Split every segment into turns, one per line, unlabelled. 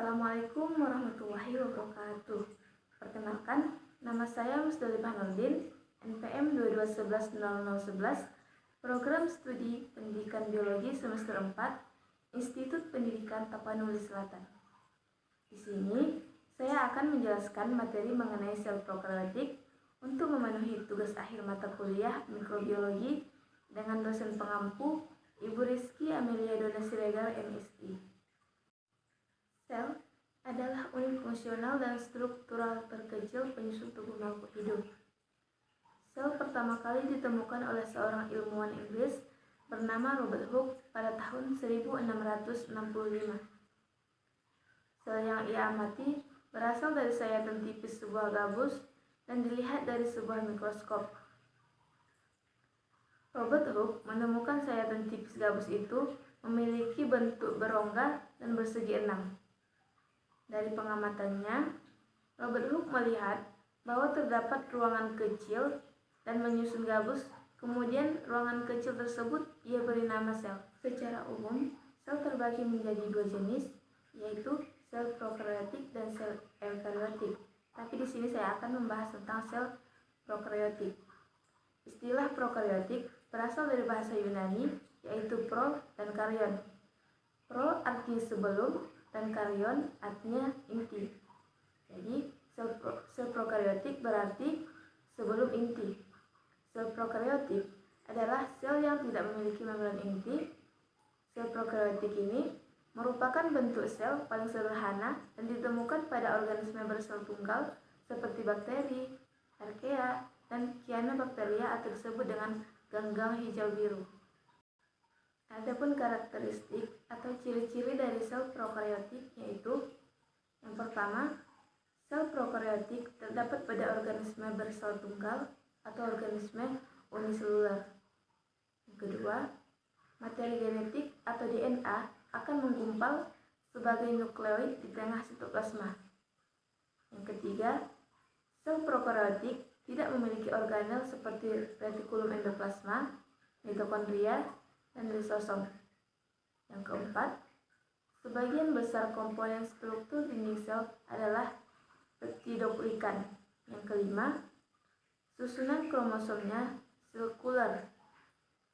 Assalamualaikum warahmatullahi wabarakatuh. Perkenalkan, nama saya Musdalifah Nurdin, NPM 22110011, Program Studi Pendidikan Biologi Semester 4, Institut Pendidikan Tapanuli Selatan. Di sini, saya akan menjelaskan materi mengenai sel prokaryotik untuk memenuhi tugas akhir mata kuliah mikrobiologi dengan dosen pengampu Ibu Rizky Amelia Dona Siregar, MSI. Sel adalah unit fungsional dan struktural terkecil penyusun tubuh makhluk hidup. Sel pertama kali ditemukan oleh seorang ilmuwan Inggris bernama Robert Hooke pada tahun 1665. Sel yang ia amati berasal dari sayatan tipis sebuah gabus dan dilihat dari sebuah mikroskop. Robert Hooke menemukan sayatan tipis gabus itu memiliki bentuk berongga dan bersegi 6. Dari pengamatannya, Robert Hooke melihat bahwa terdapat ruangan kecil dan menyusun gabus, kemudian ruangan kecil tersebut ia beri nama sel. Secara umum, sel terbagi menjadi dua jenis, yaitu sel prokaryotik dan sel eukaryotik. Tapi di sini saya akan membahas tentang sel prokaryotik. Istilah prokaryotik berasal dari bahasa Yunani, yaitu pro dan karyon. Pro artinya sebelum, dan karyon artinya inti. Jadi, sel prokaryotik berarti sebelum inti. Sel prokaryotik adalah sel yang tidak memiliki membran inti. Sel prokaryotik ini merupakan bentuk sel paling sederhana dan ditemukan pada organisme bersel tunggal seperti bakteri, archaea, dan cyanobacteria atau disebut dengan ganggang hijau biru. Adapun karakteristik atau ciri-ciri dari sel prokaryotik yaitu: yang pertama, sel prokaryotik terdapat pada organisme bersel tunggal atau organisme uniseluler. Yang kedua, materi genetik atau DNA akan menggumpal sebagai nukleoid di tengah sitoplasma. Yang ketiga, sel prokaryotik tidak memiliki organel seperti retikulum endoplasma, mitokondria, dan lisosom. Yang keempat, sebagian besar komponen struktur dinding sel adalah peptidoglykan. Yang kelima, susunan kromosomnya sirkular.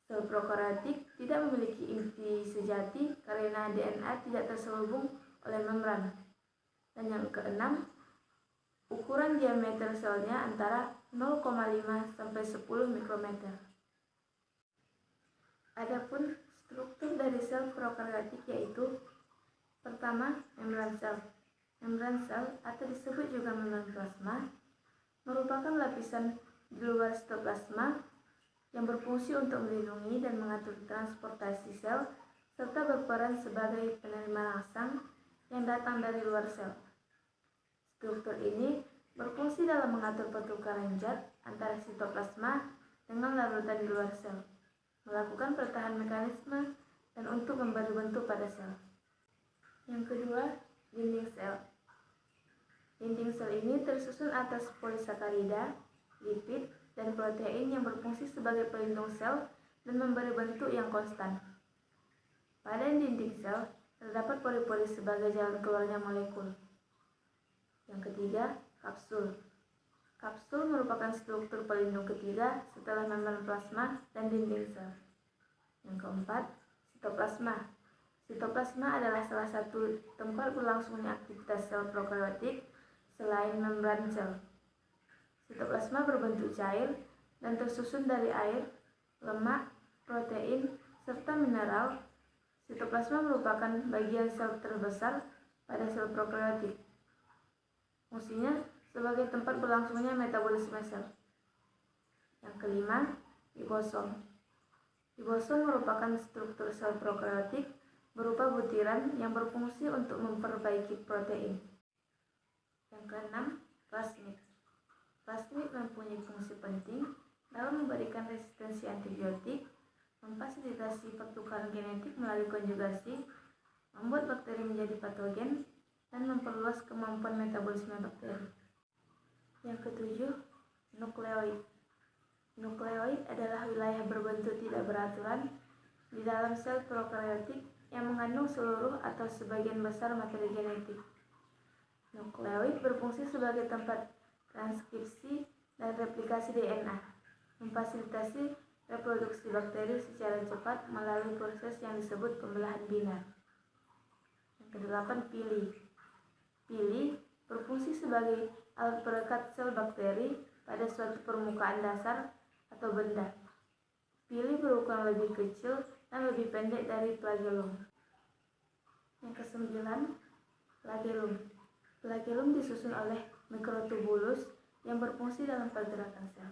Sel prokaryotik tidak memiliki inti sejati karena DNA tidak terselubung oleh membran. Dan yang keenam, ukuran diameter selnya antara 0,5 sampai 10 mikrometer. Adapun struktur dari sel prokaryotik yaitu: pertama, membran sel. Membran sel atau disebut juga membran plasma merupakan lapisan di luar sitoplasma yang berfungsi untuk melindungi dan mengatur transportasi sel serta berperan sebagai penerima rangsang yang datang dari luar sel. Struktur ini berfungsi dalam mengatur pertukaran zat antara sitoplasma dengan larutan di luar sel, melakukan pertahanan mekanisme, dan untuk memberi bentuk pada sel. Yang kedua, dinding sel. Dinding sel ini tersusun atas polisakarida, lipid, dan protein yang berfungsi sebagai pelindung sel dan memberi bentuk yang konstan. Pada dinding sel terdapat pori-pori sebagai jalan keluarnya molekul. Yang ketiga, kapsul. Kapsul merupakan struktur pelindung ketiga setelah membran plasma dan dinding sel. Yang keempat, sitoplasma. Sitoplasma adalah salah satu tempat berlangsungnya aktivitas sel prokaryotik selain membran sel. Sitoplasma berbentuk cair dan tersusun dari air, lemak, protein, serta mineral. Sitoplasma merupakan bagian sel terbesar pada sel prokaryotik. Fungsinya sebagai tempat berlangsungnya metabolisme sel. Yang kelima, ribosom. Ribosom merupakan struktur sel prokaryotik berupa butiran yang berfungsi untuk memperbaiki protein. Yang keenam, plasmid. Plasmid mempunyai fungsi penting dalam memberikan resistensi antibiotik, memfasilitasi pertukaran genetik melalui konjugasi, membuat bakteri menjadi patogen, dan memperluas kemampuan metabolisme bakteri. Yang ketujuh, nukleoid. Nukleoid adalah wilayah berbentuk tidak beraturan di dalam sel prokaryotik yang mengandung seluruh atau sebagian besar materi genetik. Nukleoid berfungsi sebagai tempat transkripsi dan replikasi DNA, memfasilitasi reproduksi bakteri secara cepat melalui proses yang disebut pembelahan binar. Yang kedelapan, pili. Pili berfungsi sebagai alat perekat sel bakteri pada suatu permukaan dasar atau benda. Pili berukuran lebih kecil dan lebih pendek dari flagellum. Yang kesembilan, flagellum. Flagellum disusun oleh mikrotubulus yang berfungsi dalam pergerakan sel.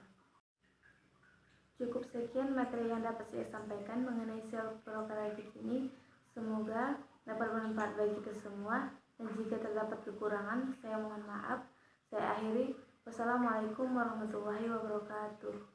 Cukup sekian materi yang dapat saya sampaikan mengenai sel prokaryotik ini. Semoga dapat bermanfaat bagi kita semua, dan jika terdapat kekurangan, saya mohon maaf. Saya akhiri. Wassalamualaikum warahmatullahi wabarakatuh.